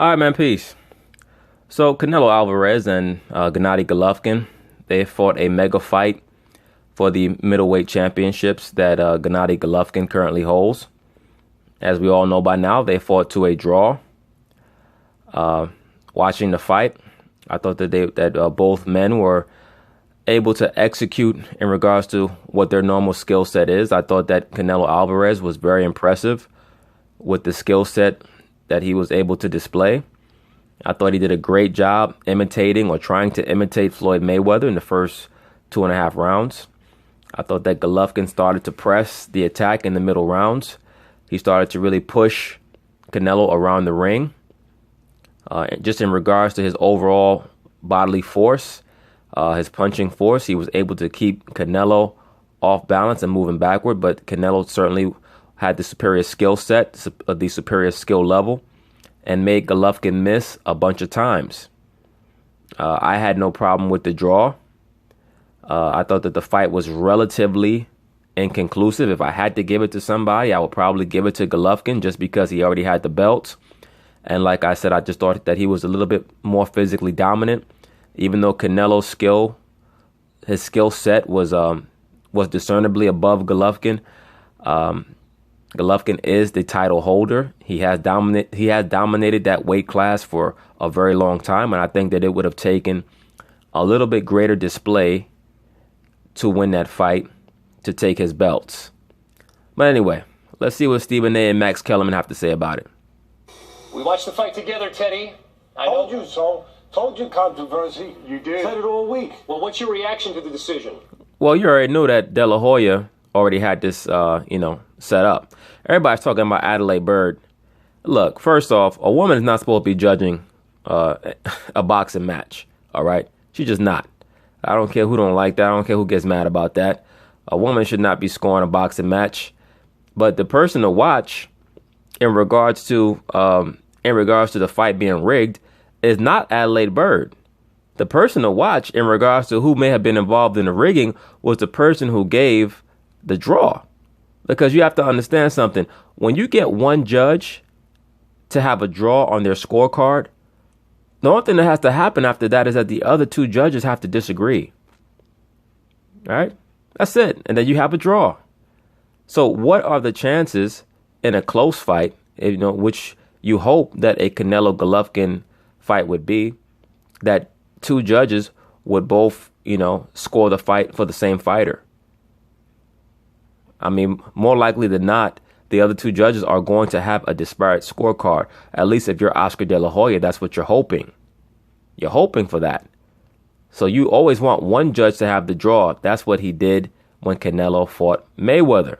All right, man, peace. So Canelo Alvarez and Gennady Golovkin, they fought a mega fight for the middleweight championships that Gennady Golovkin currently holds. As we all know by now, they fought to a draw. Watching the fight, I thought that both men were able to execute in regards to what their normal skill set is. I thought that Canelo Alvarez was very impressive with the skill set that he was able to display. I thought he did a great job imitating or trying to imitate Floyd Mayweather in the first 2.5 rounds. I thought that Golovkin started to press the attack in the middle rounds. He started to really push Canelo around the ring. Just in regards to his overall bodily force, his punching force, he was able to keep Canelo off balance and moving backward, but Canelo certainly had the superior skill set, the superior skill level, and made Golovkin miss a bunch of times. I had no problem with the draw. I thought that the fight was relatively inconclusive. If I had to give it to somebody, I would probably give it to Golovkin just because he already had the belt. And like I said, I just thought that he was a little bit more physically dominant, even though Canelo's his skill set was discernibly above Golovkin. Golovkin is the title holder. He has dominated that weight class for a very long time, and I think that it would have taken a little bit greater display to win that fight, to take his belts. But anyway, let's see what Stephen A. and Max Kellerman have to say about it. We watched the fight together, Teddy. Told you so. Told you controversy. You did. Said it all week. Well, what's your reaction to the decision? Well, you already knew that De La Hoya already had this, set up. Everybody's talking about Adelaide Byrd. Look, first off, a woman is not supposed to be judging a boxing match. All right, she's just not. I don't care who don't like that. I don't care who gets mad about that. A woman should not be scoring a boxing match. But the person to watch, in regards to the fight being rigged, is not Adelaide Byrd. The person to watch in regards to who may have been involved in the rigging was the person who gave the draw. Because you have to understand something. When you get one judge to have a draw on their scorecard, the only thing that has to happen after that is that the other two judges have to disagree. All right? That's it. And then you have a draw. So what are the chances in a close fight, which you hope that a Canelo Golovkin fight would be, that two judges would both, score the fight for the same fighter? I mean, more likely than not, the other two judges are going to have a disparate scorecard. At least if you're Oscar De La Hoya, that's what you're hoping. You're hoping for that. So you always want one judge to have the draw. That's what he did when Canelo fought Mayweather.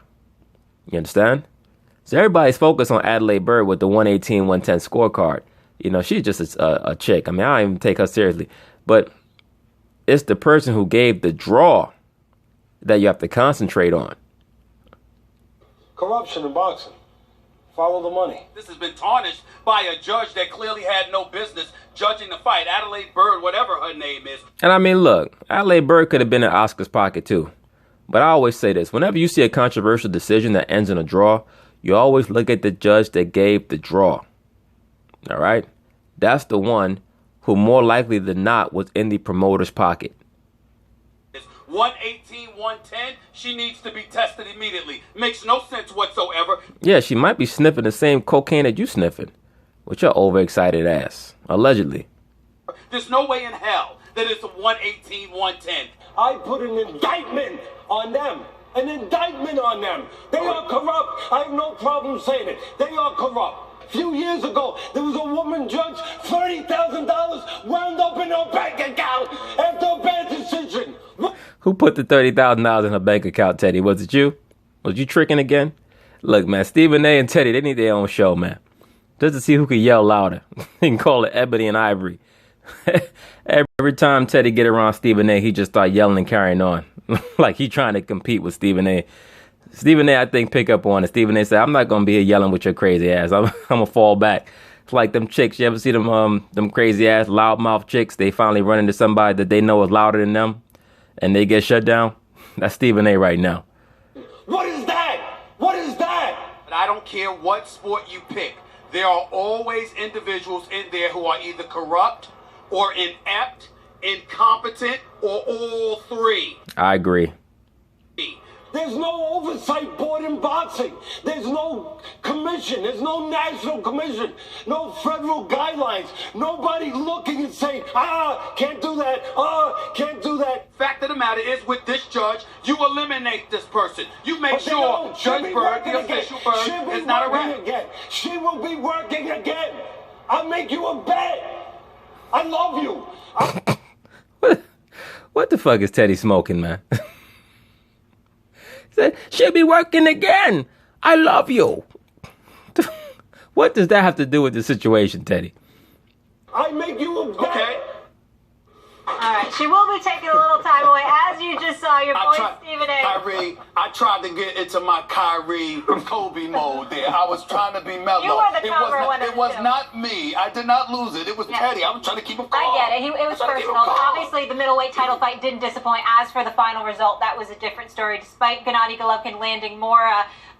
You understand? So everybody's focused on Adelaide Byrd with the 118, 110 scorecard. She's just a chick. I mean, I don't even take her seriously. But it's the person who gave the draw that you have to concentrate on. Corruption in boxing. Follow the money. This has been tarnished by a judge that clearly had no business judging the fight. Adelaide Byrd, whatever her name is. And I mean, look, Adelaide Byrd could have been in Oscar's pocket too. But I always say this. Whenever you see a controversial decision that ends in a draw, you always look at the judge that gave the draw. All right? That's the one who more likely than not was in the promoter's pocket. 118, 110, she needs to be tested immediately. Makes no sense whatsoever. Yeah, she might be sniffing the same cocaine that you sniffing. With your overexcited ass. Allegedly. There's no way in hell that it's a 118, 110. I put an indictment on them. An indictment on them. They are corrupt. I have no problem saying it. They are corrupt. A few years ago, there was a woman judge, $30,000 wound up in her bank account after a bad decision. Who put the $30,000 in her bank account, Teddy? Was it you? Was you tricking again? Look, man, Stephen A. and Teddy, they need their own show, man. Just to see who can yell louder. They can call it Ebony and Ivory. Every time Teddy get around Stephen A., he just start yelling and carrying on. Like he trying to compete with Stephen A. Stephen A., I think, pick up on it. Stephen A. said, I'm not going to be here yelling with your crazy ass. I'm going to fall back. It's like them chicks. You ever see them crazy ass loudmouth chicks? They finally run into somebody that they know is louder than them and they get shut down. That's Stephen A. right now. What is that? What is that? But I don't care what sport you pick. There are always individuals in there who are either corrupt or inept, incompetent, or all three. I agree. There's no oversight board in boxing. There's no commission. There's no national commission. No federal guidelines. Nobody looking and saying, can't do that. Can't do that. Fact of the matter is, with this judge, you eliminate this person. You make sure Judge Bird, the official Bird, is not around. Again. She will be working again. I'll make you a bet. I love you. What the fuck is Teddy smoking, man? She'll be working again. I love you. What does that have to do with the situation, Teddy? I make you a bet. Okay. All right, she will be taking a little time away, as you just saw your boy Stephen A. Kyrie, I tried to get into my Kyrie Kobe mode there. I was trying to be mellow. You were the calmer one of the It was two. not me. I did not lose it. It was Teddy. I was trying to keep him calm. I get it. It was personal. Obviously, the middleweight title fight didn't disappoint. As for the final result, that was a different story. Despite Gennady Golovkin landing more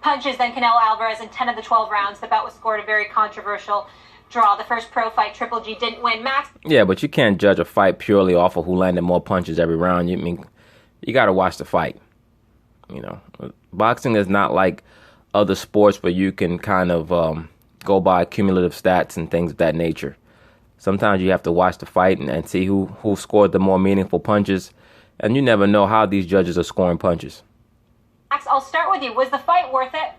punches than Canelo Alvarez in 10 of the 12 rounds, the bout was scored a very controversial draw. The first pro fight, Triple G didn't win. Max. Yeah, but you can't judge a fight purely off of who landed more punches every round. You got to watch the fight. You know, boxing is not like other sports where you can kind of go by cumulative stats and things of that nature. Sometimes you have to watch the fight and see who scored the more meaningful punches, and you never know how these judges are scoring punches. Max, I'll start with you. Was the fight worth it?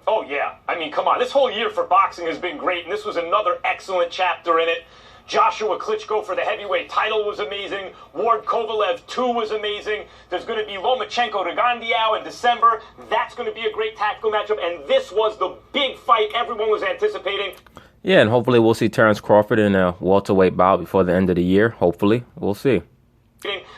Oh, yeah. I mean, come on. This whole year for boxing has been great, and this was another excellent chapter in it. Joshua Klitschko for the heavyweight title was amazing. Ward Kovalev 2 was amazing. There's going to be Lomachenko Ragondiao in December. That's going to be a great tactical matchup, and this was the big fight everyone was anticipating. Yeah, and hopefully we'll see Terrence Crawford in a welterweight bout before the end of the year. Hopefully. We'll see.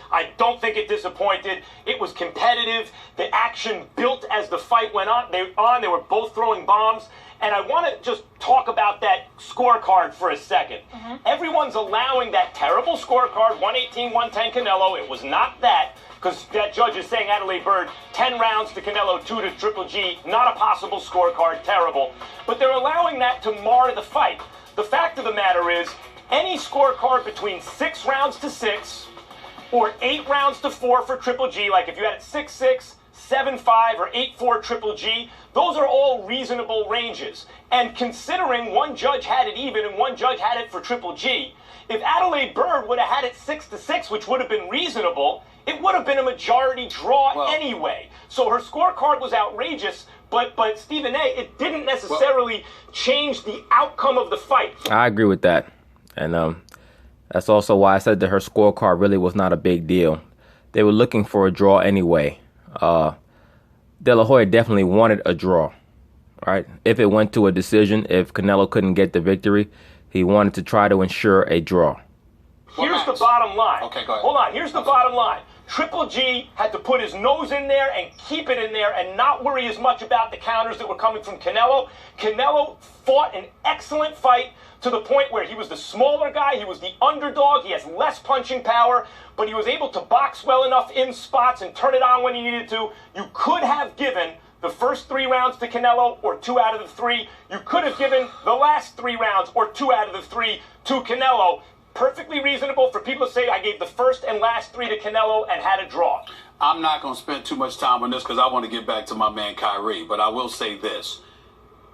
I don't think it disappointed. It was competitive. The action built as the fight went on. They were both throwing bombs. And I want to just talk about that scorecard for a second. Everyone's allowing that terrible scorecard, 118, 110 Canelo. It was not that, because that judge is saying Adelaide Bird, 10 rounds to Canelo, 2 to Triple G. Not a possible scorecard, terrible. But they're allowing that to mar the fight. The fact of the matter is, any scorecard between 6 rounds to 6, or 8 rounds to 4 for Triple G, like if you had it 6-6, 7-5, or 8-4 Triple G, those are all reasonable ranges. And considering one judge had it even and one judge had it for Triple G, if Adelaide Bird would have had it 6-6, which would have been reasonable, it would have been a majority draw anyway. So her scorecard was outrageous, but Stephen A., it didn't necessarily change the outcome of the fight. I agree with that. And that's also why I said that her scorecard really was not a big deal. They were looking for a draw anyway. De La Hoya definitely wanted a draw, right? If it went to a decision, if Canelo couldn't get the victory, he wanted to try to ensure a draw. Here's the bottom line. Okay, go ahead. Hold on. Here's the bottom line. Triple G had to put his nose in there and keep it in there and not worry as much about the counters that were coming from Canelo. Canelo fought an excellent fight to the point where he was the smaller guy, he was the underdog, he has less punching power, but he was able to box well enough in spots and turn it on when he needed to. You could have given the first 3 rounds to Canelo, or 2 out of the 3. You could have given the last 3 rounds, or 2 out of the 3, to Canelo. Perfectly reasonable for people to say I gave the first and last 3 to Canelo and had a draw. I'm not going to spend too much time on this because I want to get back to my man Kyrie, but I will say this.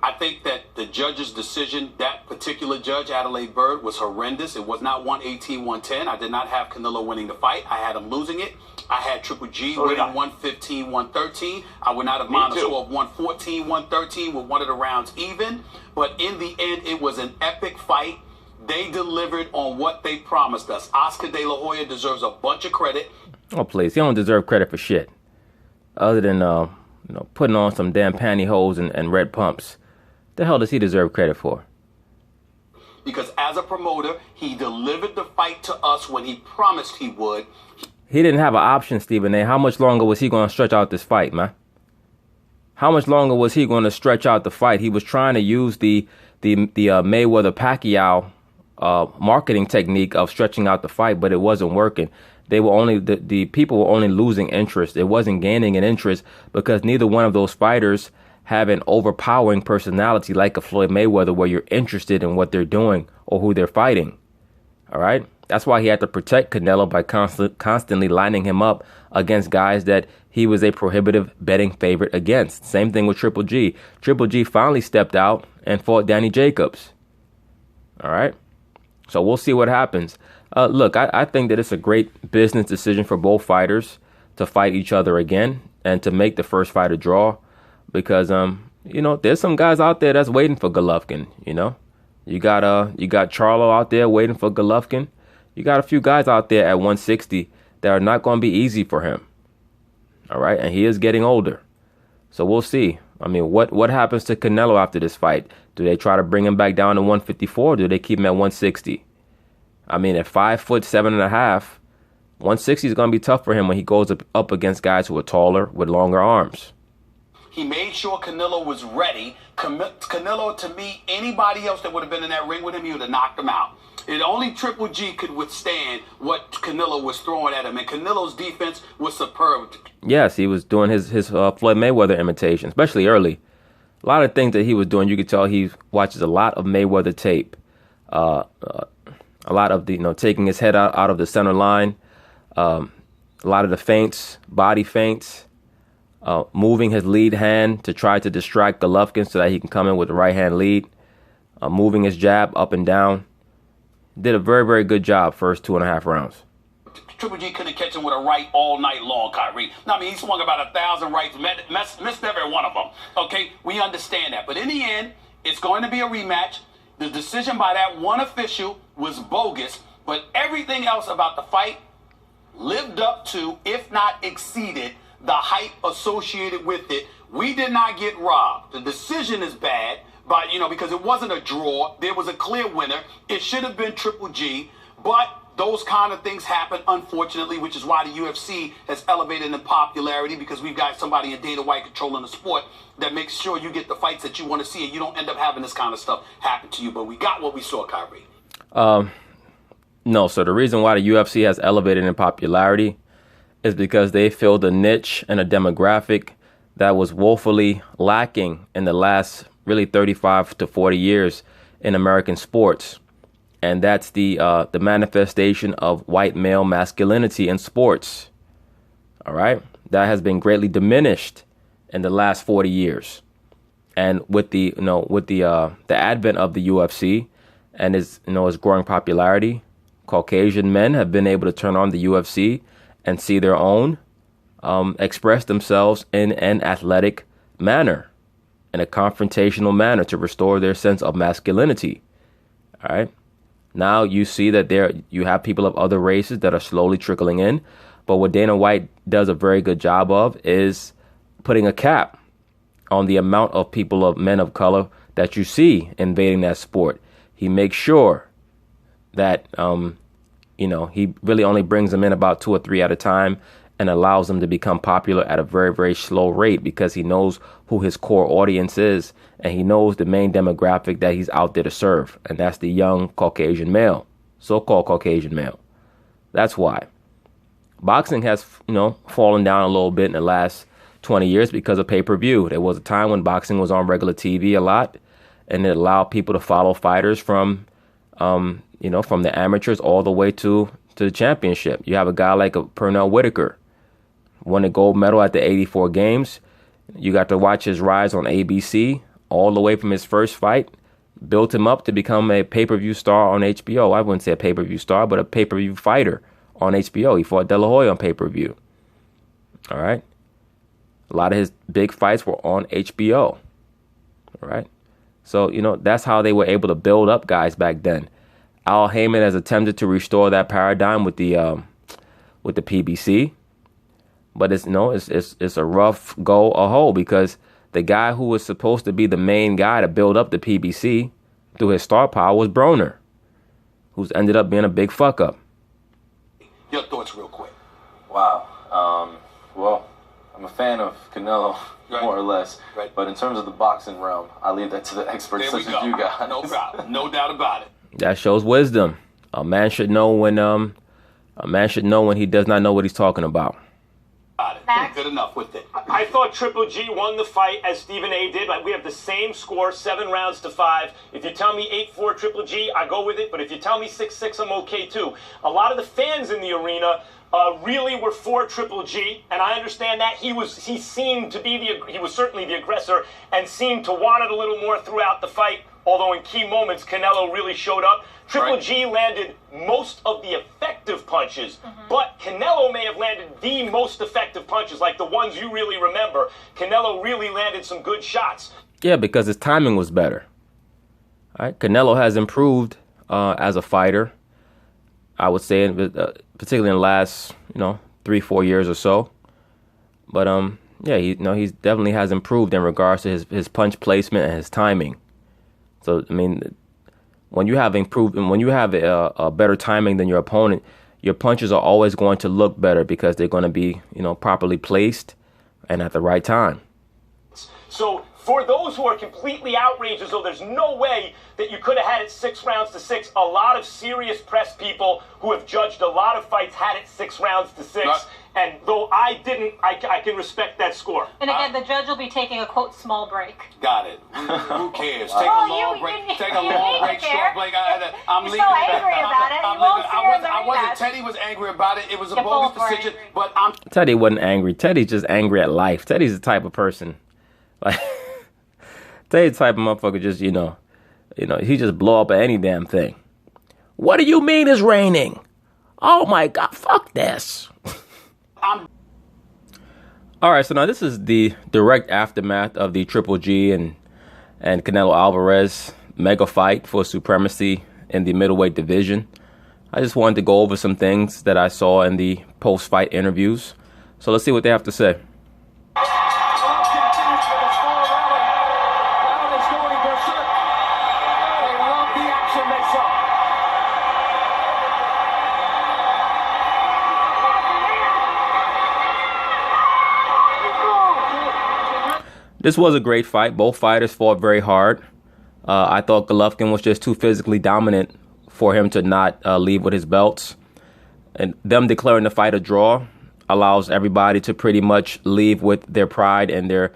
I think that the judge's decision, that particular judge, Adelaide Bird, was horrendous. It was not 118, 110. I did not have Canelo winning the fight. I had him losing it. I had Triple G winning 115, 113. I would not have minded a score of 114, 113 with one of the rounds even. But in the end, it was an epic fight. They delivered on what they promised us. Oscar De La Hoya deserves a bunch of credit. Oh, please. He don't deserve credit for shit. Other than putting on some damn pantyhose and red pumps. The hell does he deserve credit for? Because as a promoter, he delivered the fight to us when he promised he would. He didn't have an option, Stephen A. How much longer was he going to stretch out this fight, man? How much longer was he going to stretch out the fight? He was trying to use the Mayweather-Pacquiao marketing technique of stretching out the fight, but it wasn't working. They were only the people were only losing interest. It wasn't gaining an interest because neither one of those fighters have an overpowering personality like a Floyd Mayweather where you're interested in what they're doing or who they're fighting. All right? That's why he had to protect Canelo by constantly lining him up against guys that he was a prohibitive betting favorite against. Same thing with Triple G. Triple G finally stepped out and fought Danny Jacobs. All right? So we'll see what happens. Look, I think that it's a great business decision for both fighters to fight each other again and to make the first fight a draw because, there's some guys out there that's waiting for Golovkin, You got Charlo out there waiting for Golovkin. You got a few guys out there at 160 that are not going to be easy for him. All right, and he is getting older. So we'll see. I mean, what happens to Canelo after this fight? Do they try to bring him back down to 154 or do they keep him at 160? I mean, at 5'7.5", 160 is going to be tough for him when he goes up against guys who are taller with longer arms. He made sure Canelo was ready. Canelo, to me, anybody else that would have been in that ring with him, he would have knocked him out. Only Triple G could withstand what Canelo was throwing at him, and Canelo's defense was superb. Yes, he was doing his Floyd Mayweather imitation, especially early. A lot of things that he was doing, you could tell he watches a lot of Mayweather tape. A lot of the, taking his head out of the center line. A lot of the feints, body feints. Moving his lead hand to try to distract Golovkin so that he can come in with the right hand lead. Moving his jab up and down. Did a very, very good job first 2.5 rounds. Triple G couldn't catch him with a right all night long, Kyrie. I mean, he swung about 1,000 rights, missed every one of them. Okay, we understand that. But in the end, it's going to be a rematch. The decision by that one official was bogus, but everything else about the fight lived up to, if not exceeded, the hype associated with it. We did not get robbed. The decision is bad, but because it wasn't a draw, there was a clear winner. It should have been Triple G, but those kind of things happen, unfortunately, which is why the UFC has elevated in popularity, because we've got somebody in Dana White controlling the sport that makes sure you get the fights that you want to see and you don't end up having this kind of stuff happen to you. But we got what we saw, Kyrie. No, so the reason why the UFC has elevated in popularity is because they filled a niche and a demographic that was woefully lacking in the last really 35 to 40 years in American sports. And that's the manifestation of white male masculinity in sports. All right. That has been greatly diminished in the last 40 years. And with the advent of the UFC and its growing popularity, Caucasian men have been able to turn on the UFC and see their own express themselves in an athletic manner, in a confrontational manner to restore their sense of masculinity. All right. Now you see that you have people of other races that are slowly trickling in. But what Dana White does a very good job of is putting a cap on the amount of men of color that you see invading that sport. He makes sure that, he really only brings them in about 2 or 3 at a time and allows them to become popular at a very, very slow rate because he knows who his core audience is and he knows the main demographic that he's out there to serve. And that's the young Caucasian male, so-called Caucasian male. That's why. Boxing has, fallen down a little bit in the last 20 years because of pay-per-view. There was a time when boxing was on regular TV a lot, and it allowed people to follow fighters from the amateurs all the way to the championship. You have a guy like Pernell Whitaker, won a gold medal at the 84 games. You got to watch his rise on ABC all the way from his first fight, built him up to become a pay-per-view star on HBO. I wouldn't say a pay-per-view star, but a pay-per-view fighter on HBO. He fought De La Hoya on pay-per-view. All right. A lot of his big fights were on HBO. All right. So, that's how they were able to build up guys back then. Al Heyman has attempted to restore that paradigm with the PBC, but it's a rough go a whole because the guy who was supposed to be the main guy to build up the PBC through his star power was Broner, who's ended up being a big fuck up. Your thoughts real quick. Wow. Well, I'm a fan of Canelo, right, more or less. Right. But in terms of the boxing realm, I leave that to the experts such as you guys. No problem. No doubt about it. That shows wisdom. A man should know when he does not know what he's talking about. Got it. Max? Good enough with it. I thought Triple G won the fight as Stephen A. did. We have the same score, 7 rounds to 5. If you tell me 8-4 Triple G, I go with it. But if you tell me 6-6, I'm okay too. A lot of the fans in the arena really were for Triple G, and I understand that. He seemed to be he was certainly the aggressor and seemed to want it a little more throughout the fight. Although in key moments, Canelo really showed up. Triple G landed most of the effective punches, but Canelo may have landed the most effective punches, like the ones you really remember. Canelo really landed some good shots. Yeah, because his timing was better. All right, Canelo has improved as a fighter, I would say, particularly in the last 3-4 years or so. But yeah, he definitely has improved in regards to his punch placement and his timing. So I mean, when you have a better timing than your opponent, your punches are always going to look better because they're going to be properly placed and at the right time. So for those who are completely outraged as though there's no way that you could have had it 6 rounds to 6, a lot of serious press people who have judged a lot of fights had it 6 rounds to 6. And though I didn't, I can respect that score. And again, the judge will be taking a, quote, small break. Got it. Who cares? Take a long break. Take a long break, short break. I'm leaving. You're so angry about it. You won't see her in the I wasn't. rematch. Teddy was angry about it. It was a Yeah, bogus both were decision. angry. But I'm Teddy wasn't angry. Teddy's just angry at life. Teddy's the type of person, like Teddy's the type of motherfucker. Just he just blow up at any damn thing. What do you mean it's raining? Oh my God! Fuck this. All right, so now this is the direct aftermath of the Triple G and Canelo Alvarez mega fight for supremacy in the middleweight division. I just wanted to go over some things that I saw in the post-fight interviews. So let's see what they have to say. This was a great fight. Both fighters fought very hard. I thought Golovkin was just too physically dominant for him to not leave with his belts. And them declaring the fight a draw allows everybody to pretty much leave with their pride and their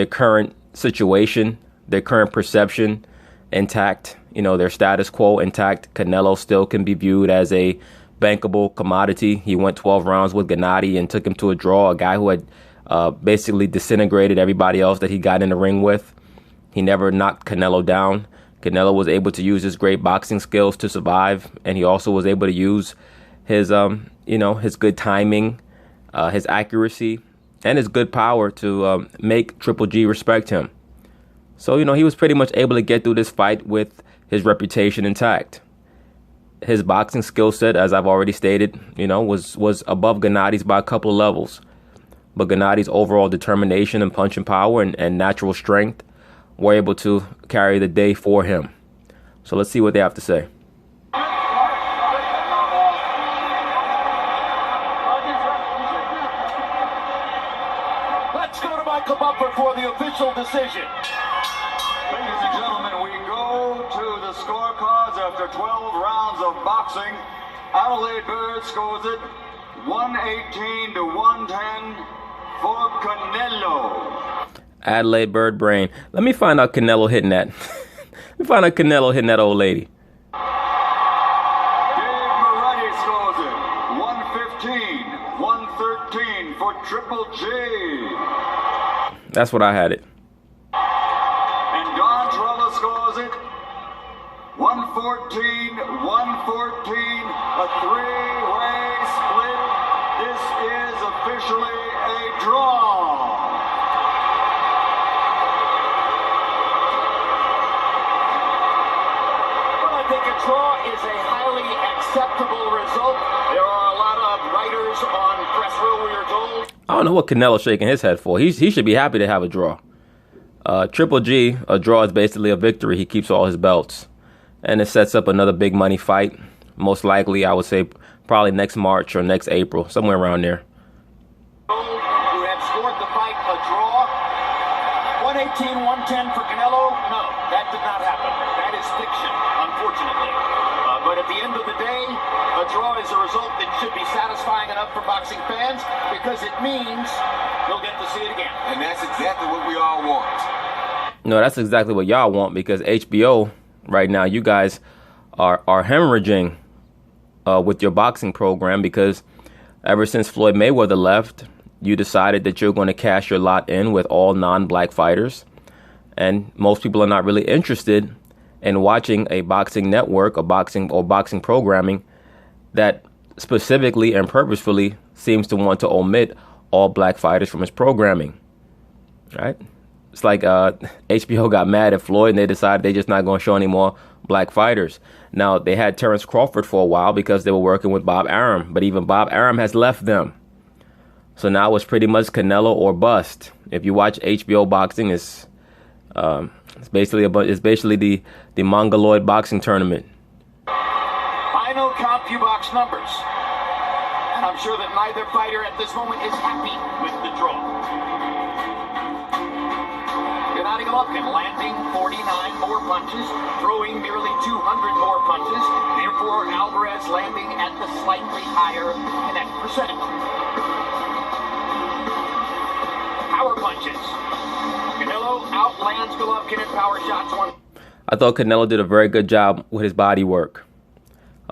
current situation, their current perception intact, their status quo intact. Canelo still can be viewed as a bankable commodity. He went 12 rounds with Gennady and took him to a draw, a guy who had basically disintegrated everybody else that he got in the ring with. He never knocked Canelo down. Canelo was able to use his great boxing skills to survive, and he also was able to use his his good timing, his accuracy, and his good power to make Triple G respect him. So he was pretty much able to get through this fight with his reputation intact. His boxing skill set, as I've already stated, was above Gennady's by a couple of levels. But Gennady's overall determination and punching power and natural strength were able to carry the day for him. So let's see what they have to say. Let's go to Michael Buffer for the official decision. Ladies and gentlemen, we go to the scorecards after 12 rounds of boxing. Adelaide Bird scores it 118 to 110 for Canelo. Adelaide Bird brain. Let me find out Canelo hitting that. Let me find out Canelo hitting that old lady. Dave Moretti scores it 115, 113 for Triple G. That's what I had it. And Don Trella scores it 114, 114, a three-way split. This is officially a draw. Well, I think a draw is a highly acceptable result. There are a lot of writers on press row, we are told. I don't know what Canelo's shaking his head for. He should be happy to have a draw. Triple G, a draw is basically a victory. He keeps all his belts. And it sets up another big money fight. Most likely, I would say, probably next March or next April, somewhere around there. Who had scored the fight a draw. 118, 110 for Canelo. No, that did not happen. That is fiction, unfortunately. But at the end of the day, a draw is a result that should be satisfying enough for boxing fans because it means you'll get to see it again. And that's exactly what we all want. No, that's exactly what y'all want, because HBO right now, you guys are hemorrhaging with your boxing program, because ever since Floyd Mayweather left, you decided that you're going to cash your lot in with all non-black fighters. And most people are not really interested in watching a boxing network, a boxing programming that specifically and purposefully seems to want to omit all black fighters from its programming. Right? It's like HBO got mad at Floyd and they decided they're just not going to show any more black fighters. Now, they had Terrence Crawford for a while because they were working with Bob Arum, but even Bob Arum has left them. So now it's pretty much Canelo or bust. If you watch HBO boxing, it's basically the Mongoloid boxing tournament. Final CompuBox box numbers. And I'm sure that neither fighter at this moment is happy with the draw. Gennady Golovkin landing 49 more punches, throwing nearly 200 more punches. Therefore, Alvarez landing at the slightly higher connect percentage. Power punches. Canelo outlands Golovkin in power shots. I thought Canelo did a very good job with his body work.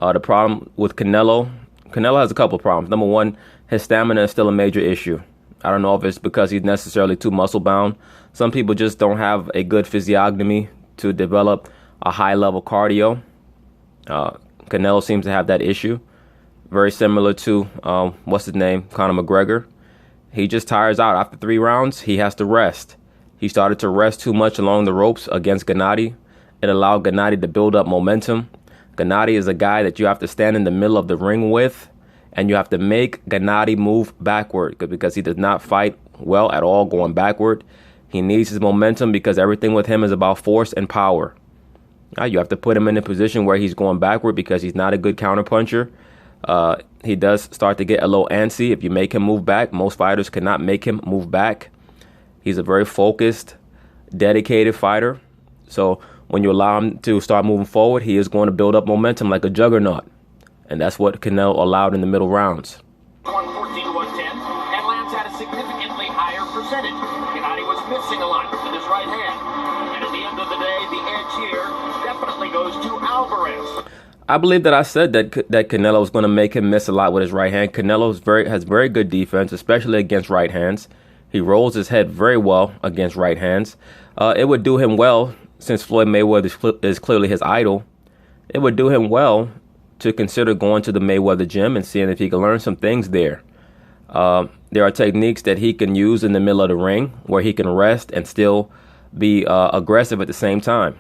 The problem with Canelo has a couple of problems. Number one, his stamina is still a major issue. I don't know if it's because he's necessarily too muscle bound. Some people just don't have a good physiognomy to develop a high level cardio. Canelo seems to have that issue. Very similar to, what's his name? Conor McGregor. He just tires out. After 3 rounds, he has to rest. He started to rest too much along the ropes against Gennady. It allowed Gennady to build up momentum. Gennady is a guy that you have to stand in the middle of the ring with, and you have to make Gennady move backward because he does not fight well at all going backward. He needs his momentum because everything with him is about force and power. You have to put him in a position where he's going backward because he's not a good counterpuncher. He does start to get a little antsy if you make him move back. Most fighters cannot make him move back. He's a very focused, dedicated fighter. So when you allow him to start moving forward, he is going to build up momentum like a juggernaut. And that's what Canelo allowed in the middle rounds. 114 to 110, and lands at a significantly higher percentage. Gennady was missing a lot with his right hand. And at the end of the day, the edge here definitely goes to Alvarez. I believe that I said that Canelo is going to make him miss a lot with his right hand. Canelo has very good defense, especially against right hands. He rolls his head very well against right hands. It would do him well, since Floyd Mayweather is clearly his idol, it would do him well to consider going to the Mayweather gym and seeing if he can learn some things there. There are techniques that he can use in the middle of the ring where he can rest and still be aggressive at the same time.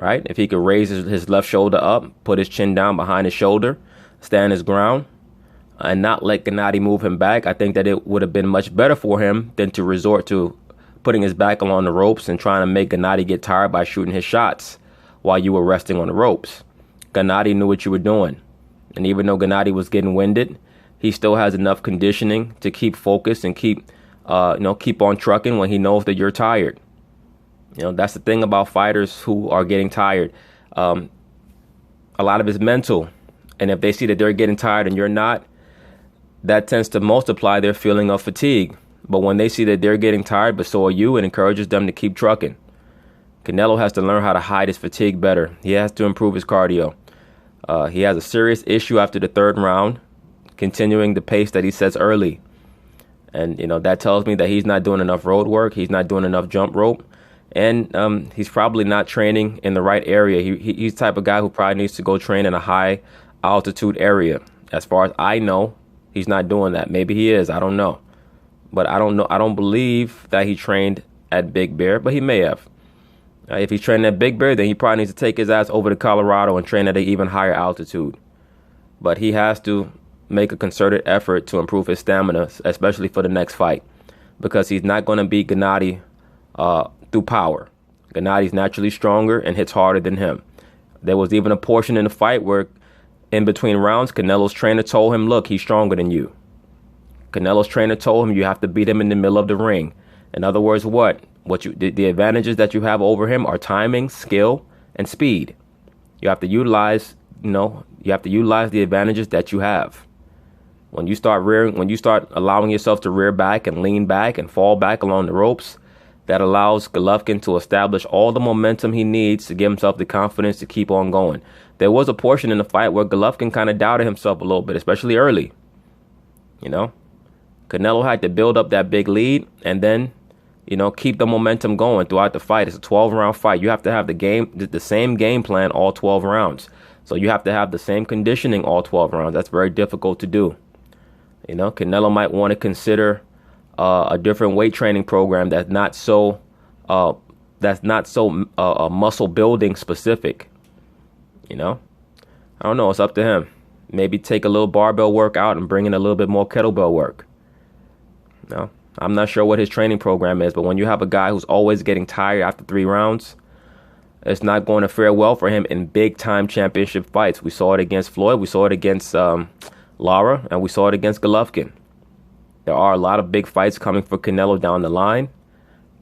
Right? If he could raise his left shoulder up, put his chin down behind his shoulder, stand his ground, and not let Gennady move him back, I think that it would have been much better for him than to resort to putting his back along the ropes and trying to make Gennady get tired by shooting his shots while you were resting on the ropes. Gennady knew what you were doing. And even though Gennady was getting winded, he still has enough conditioning to keep focused and keep on trucking when he knows that you're tired. That's the thing about fighters who are getting tired. A lot of it's mental. And if they see that they're getting tired and you're not, that tends to multiply their feeling of fatigue. But when they see that they're getting tired, but so are you, it encourages them to keep trucking. Canelo has to learn how to hide his fatigue better. He has to improve his cardio. He has a serious issue after the 3rd round, continuing the pace that he sets early. And, that tells me that he's not doing enough road work. He's not doing enough jump rope. And he's probably not training in the right area. He's the type of guy who probably needs to go train in a high altitude area. As far as I know, he's not doing that. Maybe he is. I don't know. But I don't know. I don't believe that he trained at Big Bear, but he may have. If he's training at Big Bear, then he probably needs to take his ass over to Colorado and train at an even higher altitude. But he has to make a concerted effort to improve his stamina, especially for the next fight, because he's not going to beat Gennady through power. Gennady's naturally stronger and hits harder than him. There was even a portion in the fight where, in between rounds, Canelo's trainer told him, "Look, he's stronger than you." Canelo's trainer told him you have to beat him in the middle of the ring. In other words, the advantages that you have over him are timing, skill, and speed. You have to utilize you have to utilize the advantages that you have. When you start allowing yourself to rear back and lean back and fall back along the ropes, that allows Golovkin to establish all the momentum he needs to give himself the confidence to keep on going. There was a portion in the fight where Golovkin kind of doubted himself a little bit, especially early. Canelo had to build up that big lead and then, keep the momentum going throughout the fight. It's a 12-round fight. You have to have the same game plan all 12 rounds. So you have to have the same conditioning all 12 rounds. That's very difficult to do. Canelo might want to consider a different weight training program that's not so muscle building specific. I don't know. It's up to him. Maybe take a little barbell work out and bring in a little bit more kettlebell work. I'm not sure what his training program is, but when you have a guy who's always getting tired after 3 rounds, it's not going to fare well for him in big time championship fights. We saw it against Floyd. We saw it against Lara, and we saw it against Golovkin. There are a lot of big fights coming for Canelo down the line,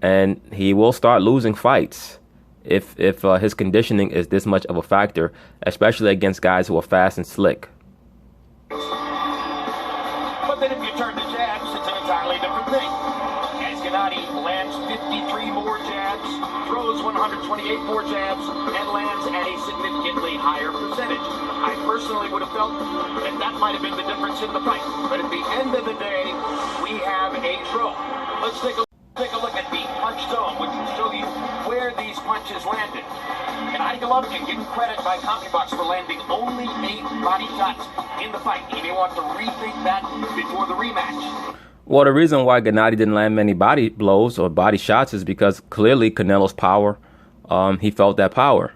and he will start losing fights if his conditioning is this much of a factor, especially against guys who are fast and slick. But then if you turn to jabs, it's an entirely different thing. As Gennady lands 53 more jabs, throws 128 more jabs, and lands at a significantly higher percentage. I personally would have felt that might have been the difference in the fight. But at the end of the day, we have a draw. Let's take a look at the punch zone, which will show you where these punches landed. Gennady Golovkin getting credit by CompuBox for landing only 8 body shots in the fight. He may want to rethink that before the rematch. Well, the reason why Gennady didn't land many body blows or body shots is because clearly Canelo's power, he felt that power.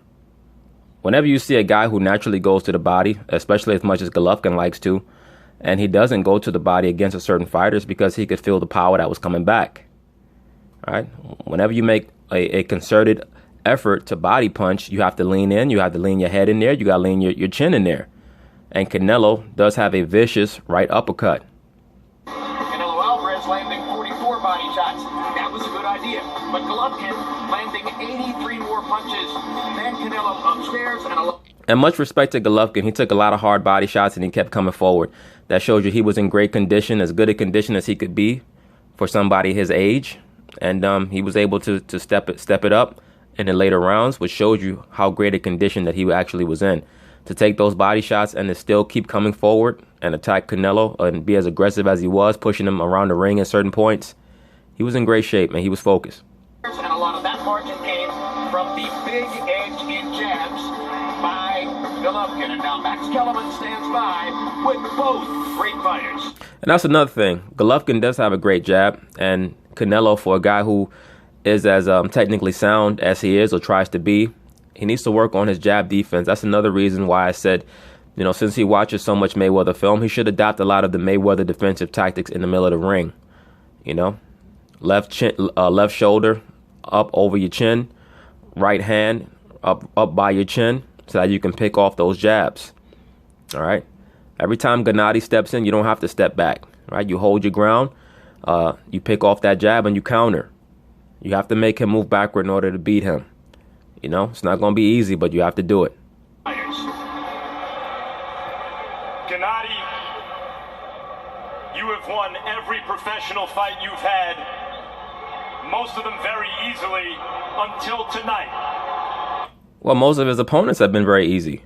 Whenever you see a guy who naturally goes to the body, especially as much as Golovkin likes to, and he doesn't go to the body against a certain fighter, it's because he could feel the power that was coming back. All right. Whenever you make a concerted effort to body punch, you have to lean in, you have to lean your head in there, you got to lean your chin in there. And Canelo does have a vicious right uppercut. Canelo Alvarez landing 44 body shots. That was a good idea. But Golovkin landing 83 more punches than Canelo upstairs. And much respect to Golovkin. He took a lot of hard body shots and he kept coming forward. That shows you he was in great condition, as good a condition as he could be for somebody his age. And he was able to step it up in the later rounds, which showed you how great a condition that he actually was in. To take those body shots and to still keep coming forward and attack Canelo and be as aggressive as he was, pushing him around the ring at certain points, he was in great shape, man. He was focused. And a lot of that margin came from the big edge in jabs by Golovkin. And now Max Kellerman stands by with both great fighters. And that's another thing. Golovkin does have a great jab, and Canelo, for a guy who is as technically sound as he is or tries to be, he needs to work on his jab defense. That's another reason why I said, since he watches so much Mayweather film, he should adopt a lot of the Mayweather defensive tactics in the middle of the ring. Left shoulder up over your chin, right hand up by your chin, so that you can pick off those jabs. All right. Every time Gennady steps in, you don't have to step back. Right. You hold your ground. You pick off that jab and you counter. You have to make him move backward in order to beat him. It's not going to be easy, but you have to do it. Gennady, you have won every professional fight you've had, most of them very easily until tonight. Well, most of his opponents have been very easy.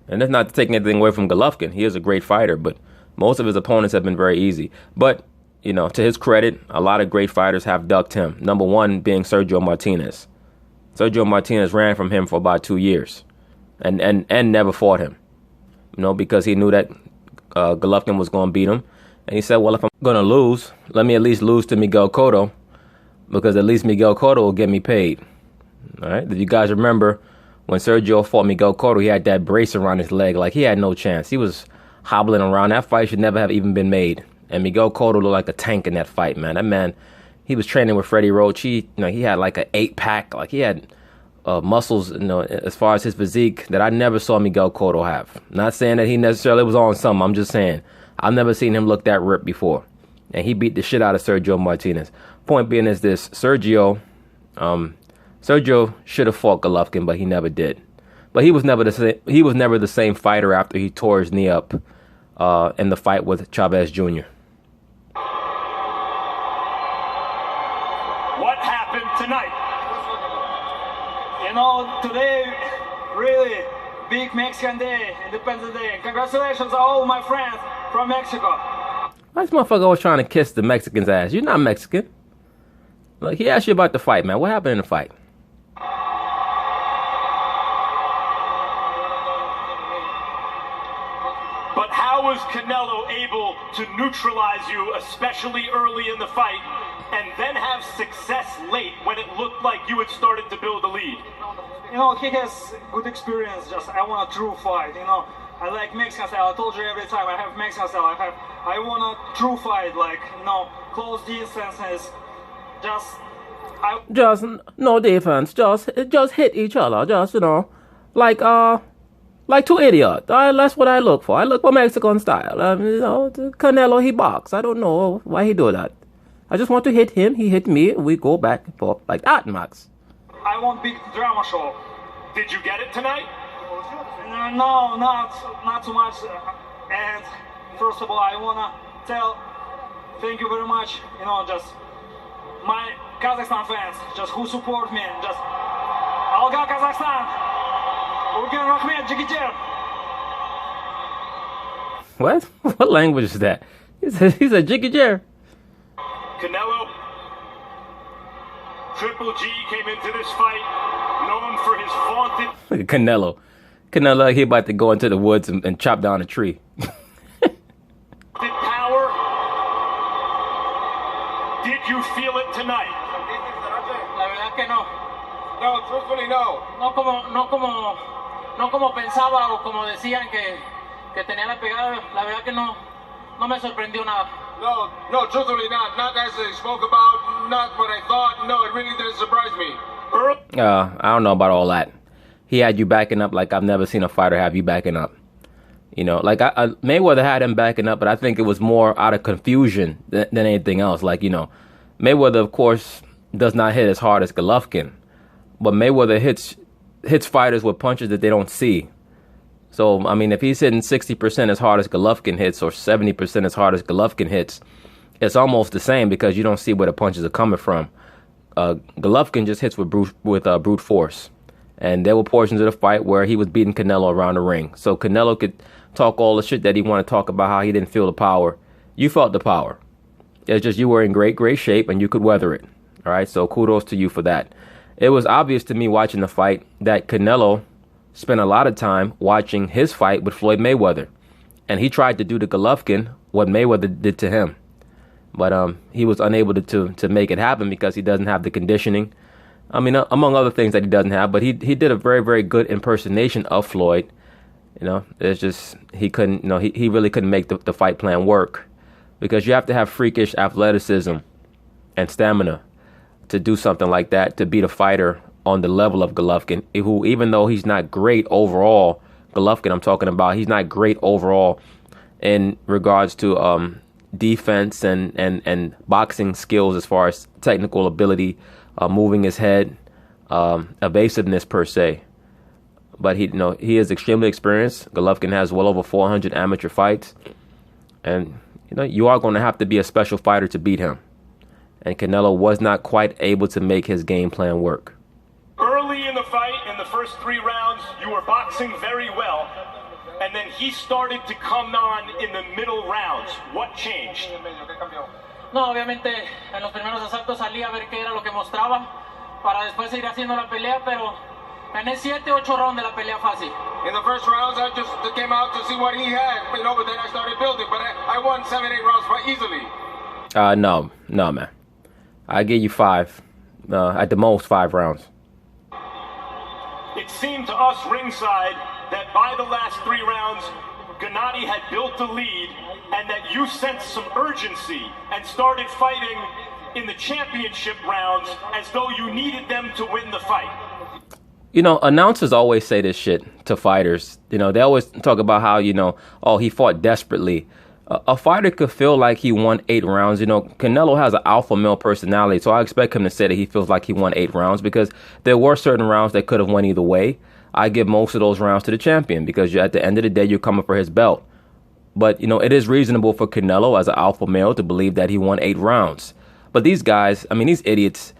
And that's not taking anything away from Golovkin. He is a great fighter, but most of his opponents have been very easy. But to his credit, a lot of great fighters have ducked him. Number one being Sergio Martinez. Sergio Martinez ran from him for about 2 years and never fought him, because he knew that Golovkin was going to beat him. And he said, well, if I'm going to lose, let me at least lose to Miguel Cotto, because at least Miguel Cotto will get me paid. All right. If you guys remember when Sergio fought Miguel Cotto, he had that brace around his leg. Like, he had no chance. He was hobbling around. That fight should never have even been made. And Miguel Cotto looked like a tank in that fight, man. That man, he was training with Freddie Roach. He had like an 8-pack. Like, he had muscles, as far as his physique, that I never saw Miguel Cotto have. Not saying that he necessarily was on something. I'm just saying I've never seen him look that ripped before. And he beat the shit out of Sergio Martinez. Point being is this: Sergio should have fought Golovkin, but he never did. But he was never the same. He was never the same fighter after he tore his knee up in the fight with Chavez Jr. What happened tonight? You know, today, really big Mexican Day, Independence Day. Congratulations to all my friends from Mexico. This motherfucker was trying to kiss the Mexican's ass. You're not Mexican. Look, he asked you about the fight, man. What happened in the fight? But how was Canelo able to neutralize you, especially early in the fight, and then have success late when it looked like you had started to build a lead? You know, he has good experience. Just I want a true fight. You know, I like Mexican style. I told you every time I have Mexican style. I want a true fight, like, you know, close distances. Just no defense. Just hit each other. Just, you know, like two idiots. That's what I look for. I look for Mexican style. You know, Canelo, he box. I don't know why he do that. I just want to hit him. He hit me. We go back and forth like that, Max. I want big drama show. Did you get it tonight? No, not too much. And first of all, I wanna thank you very much. You know, just my Kazakhstan fans, just who support me, just Alga Kazakhstan, Urgen Rahmet, GGG. What? What language is that? He's a GGG. Canelo, Triple G came into this fight known for his vaunted... Look at Canelo. Canelo, he about to go into the woods and chop down a tree. power. Did you feel it tonight? La verdad que no. No, truthfully, no. No como pensaba o como decían que tenía la pegada. La verdad que no me sorprendió nada. No, truthfully not. Not as they spoke about, not what I thought. No, it really didn't surprise me. I don't know about all that. He had you backing up like I've never seen a fighter have you backing up. You know, like Mayweather had him backing up, but I think it was more out of confusion than anything else. Like, you know, Mayweather, of course, does not hit as hard as Golovkin, but Mayweather hits fighters with punches that they don't see. So, I mean, if he's hitting 60% as hard as Golovkin hits or 70% as hard as Golovkin hits, it's almost the same because you don't see where the punches are coming from. Golovkin just hits with brute force. And there were portions of the fight where he was beating Canelo around the ring. So Canelo could talk all the shit that he wanted to talk about, how he didn't feel the power. You felt the power. It's just you were in great shape and you could weather it. All right, so kudos to you for that. It was obvious to me watching the fight that Canelo spent a lot of time watching his fight with Floyd Mayweather. And he tried to do to Golovkin what Mayweather did to him. But he was unable to make it happen because he doesn't have the conditioning. I mean, among other things that he doesn't have. But he did a very good impersonation of Floyd. You know, it's just he couldn't, you know, he really couldn't make the fight plan work. Because you have to have freakish athleticism and stamina to do something like that, to beat a fighter on the level of Golovkin, who, even though he's not great overall, Golovkin I'm talking about, he's not great overall in regards to defense and boxing skills as far as technical ability, moving his head, evasiveness per se. But he is extremely experienced. Golovkin has well over 400 amateur fights. And, you are going to have to be a special fighter to beat him. And Canelo was not quite able to make his game plan work. Early in the fight, in the first 3 rounds, you were boxing very well. And then he started to come on in the middle rounds. What changed? No, obviamente en los primeros asaltos salí a ver qué era lo que mostraba para después seguir haciendo la pelea, pero gané 7, 8 rounds de la pelea fácil. In the first rounds, I just came out to see what he had, but then I started building. But I won 7, 8 rounds quite easily. No, man. I give you 5, at the most 5 rounds. It seemed to us ringside that by the last 3 rounds, Gennady had built the lead and that you sensed some urgency and started fighting in the championship rounds as though you needed them to win the fight. Announcers always say this shit to fighters. They always talk about how, he fought desperately. A fighter could feel like he won 8 rounds. Canelo has an alpha male personality, so I expect him to say that he feels like he won 8 rounds because there were certain rounds that could have went either way. I give most of those rounds to the champion because at the end of the day, you're coming for his belt. But, it is reasonable for Canelo as an alpha male to believe that he won 8 rounds. But these guys, these idiots,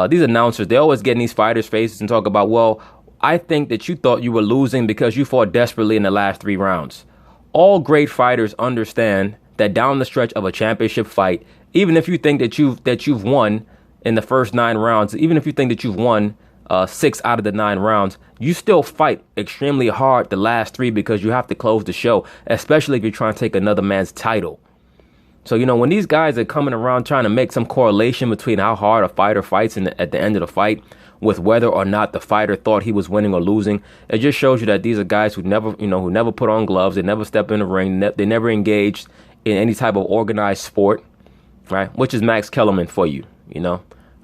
these announcers, they always get in these fighters' faces and talk about, well, I think that you thought you were losing because you fought desperately in the last 3 rounds. All great fighters understand that down the stretch of a championship fight, even if you think that you've won in the first 9 rounds, even if you think that you've won 6 out of the 9 rounds, you still fight extremely hard the last 3 because you have to close the show, especially if you're trying to take another man's title. So, when these guys are coming around trying to make some correlation between how hard a fighter fights at the end of the fight with whether or not the fighter thought he was winning or losing, it just shows you that these are guys who never put on gloves, they never step in the ring, they never engaged in any type of organized sport, right? Which is Max Kellerman for you,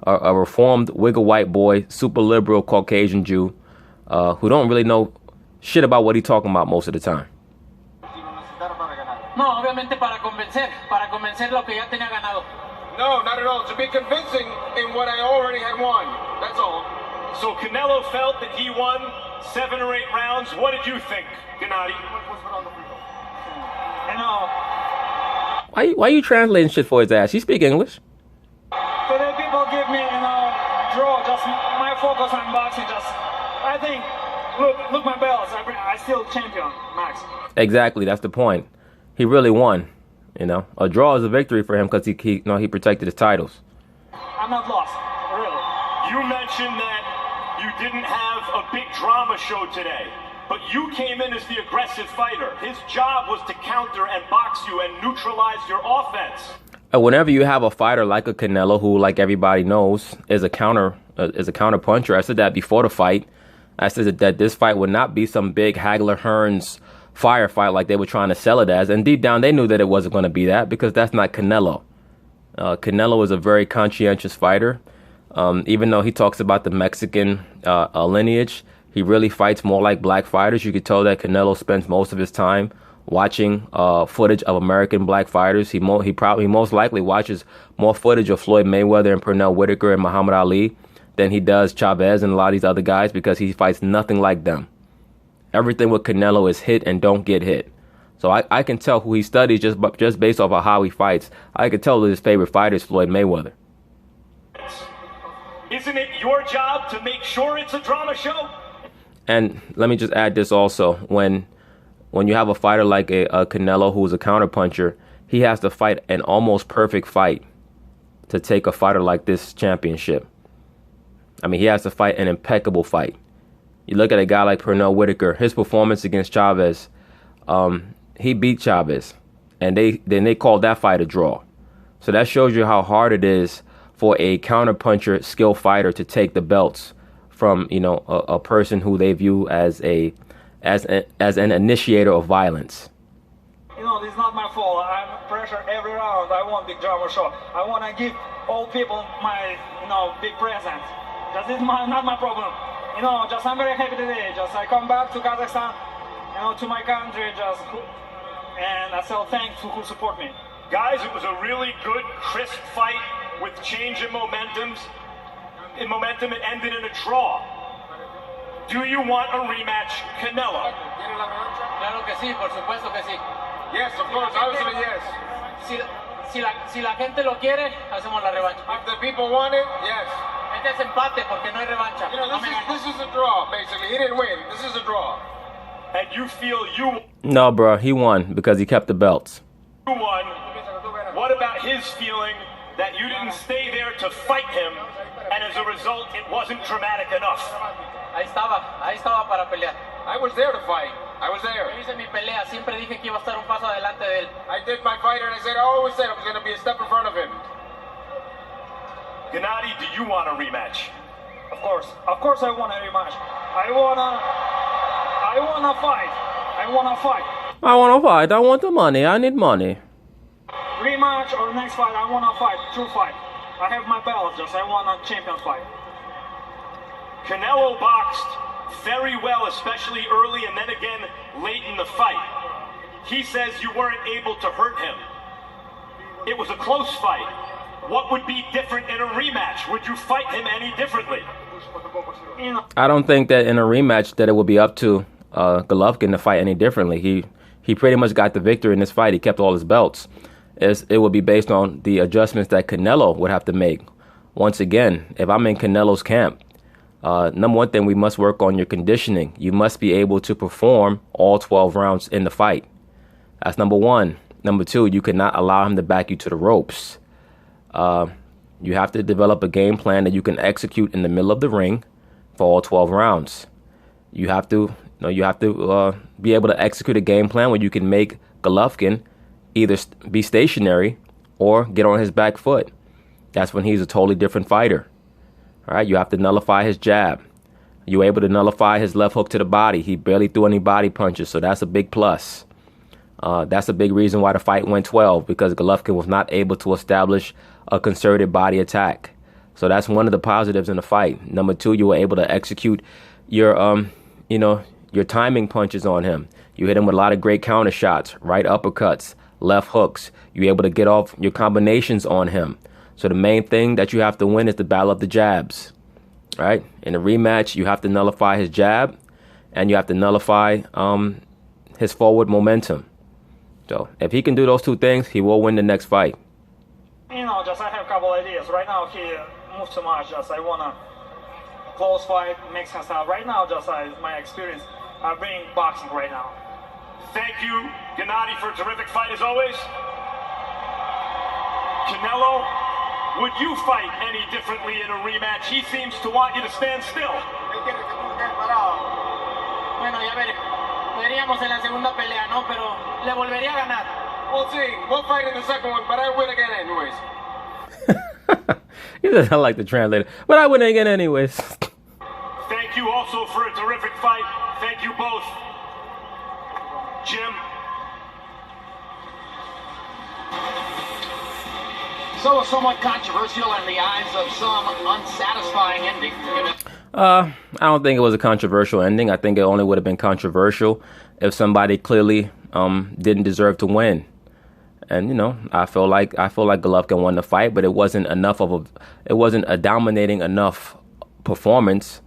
a reformed wiggle white boy, super liberal Caucasian Jew, who don't really know shit about what he's talking about most of the time. No, obviamente para convencer lo que ya tenía ganado. No, not at all. To be convincing in what I already had won. That's all. So Canelo felt that he won 7 or 8 rounds. What did you think, Gennady? Why are you translating shit for his ass? He speak English. Today people give me, draw. Just my focus on boxing. I think, look my belts. I still champion, Max. Exactly, that's the point. He really won. A draw is a victory for him because he protected his titles. I'm not lost, really. You mentioned that you didn't have a big drama show today, but you came in as the aggressive fighter. His job was to counter and box you and neutralize your offense. Whenever you have a fighter like a Canelo, who, like everybody knows, is a counter puncher, I said that before the fight. I said that this fight would not be some big Hagler Hearns firefight like they were trying to sell it as, and deep down they knew that it wasn't going to be that because that's not Canelo. Canelo is a very conscientious fighter. Even though he talks about the Mexican lineage, he really fights more like black fighters. You could tell that Canelo spends most of his time watching footage of American black fighters. He most likely watches more footage of Floyd Mayweather and Pernell Whitaker and Muhammad Ali than he does Chavez and a lot of these other guys because he fights nothing like them. Everything with Canelo is hit and don't get hit. So I can tell who he studies just based off of how he fights. I can tell that his favorite fighter is Floyd Mayweather. Isn't it your job to make sure it's a drama show? And let me just add this also. When you have a fighter like a Canelo who's a counterpuncher, he has to fight an almost perfect fight to take a fighter like this championship. He has to fight an impeccable fight. You look at a guy like Pernell Whitaker, his performance against Chavez, he beat Chavez, and they called that fight a draw. So that shows you how hard it is for a counterpuncher, skilled fighter to take the belts from a person who they view as an initiator of violence. This is not my fault. I'm pressure every round. I want big drama show. I want to give all people my big present. This is not my problem. I'm very happy today. I come back to Kazakhstan, to my country, and I say thanks to who support me. Guys, it was a really good, crisp fight with change in momentums. In momentum, it ended in a draw. Do you want a rematch, Canelo? Claro que sí, por supuesto que sí. Yes, of course, obviously yes. Si la gente lo quiere, hacemos la revancha. If the people want it, yes. Este es empate porque no hay revancha. This is a draw, basically. He didn't win. This is a draw. And you feel you... No, bro, he won because he kept the belts. You won. What about his feeling that you didn't stay there to fight him, and as a result, it wasn't dramatic enough? Ahí estaba para pelear. I was there to fight. I was there. Yo hice mi pelea, siempre dije que iba a estar un paso adelante de él. I did my fight, and I always said I was going to be a step in front of him. Gennady, do you want a rematch? Of course I want a rematch. I wanna fight. I want the money. I need money. Rematch or next fight, I wanna fight. True fight. I have my belts, I want a champion fight. Canelo boxed very well, especially early and then again late in the fight. He says you weren't able to hurt him. It was a close fight. What would be different in a rematch? Would you fight him any differently? I don't think that in a rematch that it would be up to Golovkin to fight any differently. He pretty much got the victory in this fight. He kept all his belts. It would be based on the adjustments that Canelo would have to make. Once again, if I'm in Canelo's camp, number one thing, we must work on your conditioning. You must be able to perform all 12 rounds in the fight. That's number one. Number two, you cannot allow him to back you to the be You have to develop a game plan that you can execute in the middle of the ring for all 12 rounds. You have to be able to execute a game plan where you can make Golovkin either be stationary or get on his back foot. That's when he's a totally different fighter. All right, you have to nullify his jab. You're able to nullify his left hook to the body. He barely threw any body punches, so that's a big plus. That's a big reason why the fight went 12, because Golovkin was not able to establish a concerted body attack. So that's one of the positives in the fight. Number two, you were able to execute your timing punches on him. You hit him with a lot of great counter shots, right uppercuts, left hooks. You're able to get off your combinations on him. So the main thing that you have to win is the battle of the jabs, right? In a rematch, you have to nullify his jab, and you have to nullify his forward momentum. So if he can do those two things, he will win the next fight. Just I have a couple ideas. Right now he moved too much. Just I wanna close fight, Mexican style. Right now, just my experience, I'm bringing boxing right now. Thank you, Gennady, for a terrific fight as always. Canelo, would you fight any differently in a rematch? He seems to want you to stand still. Bueno, ya veríamos en la segunda pelea, ¿no? Pero le volvería a ganar. We'll see. We'll fight in the second one, but I win again anyways. He says, I like the translator, but I win again anyways. Thank you also for a terrific fight. Thank you both. Jim. So somewhat controversial in the eyes of some, unsatisfying ending. I don't think it was a controversial ending. I think it only would have been controversial if somebody clearly didn't deserve to win. And I feel like Golovkin won the fight, but it wasn't a dominating enough performance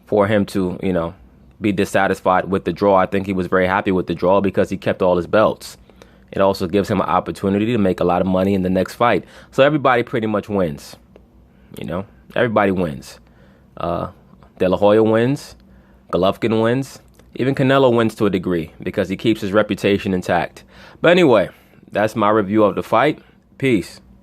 for him to be dissatisfied with the draw. I think he was very happy with the draw because he kept all his belts. It also gives him an opportunity to make a lot of money in the next fight. So everybody pretty much wins. Everybody wins. De La Hoya wins. Golovkin wins. Even Canelo wins to a degree because he keeps his reputation intact. But anyway, that's my review of the fight. Peace.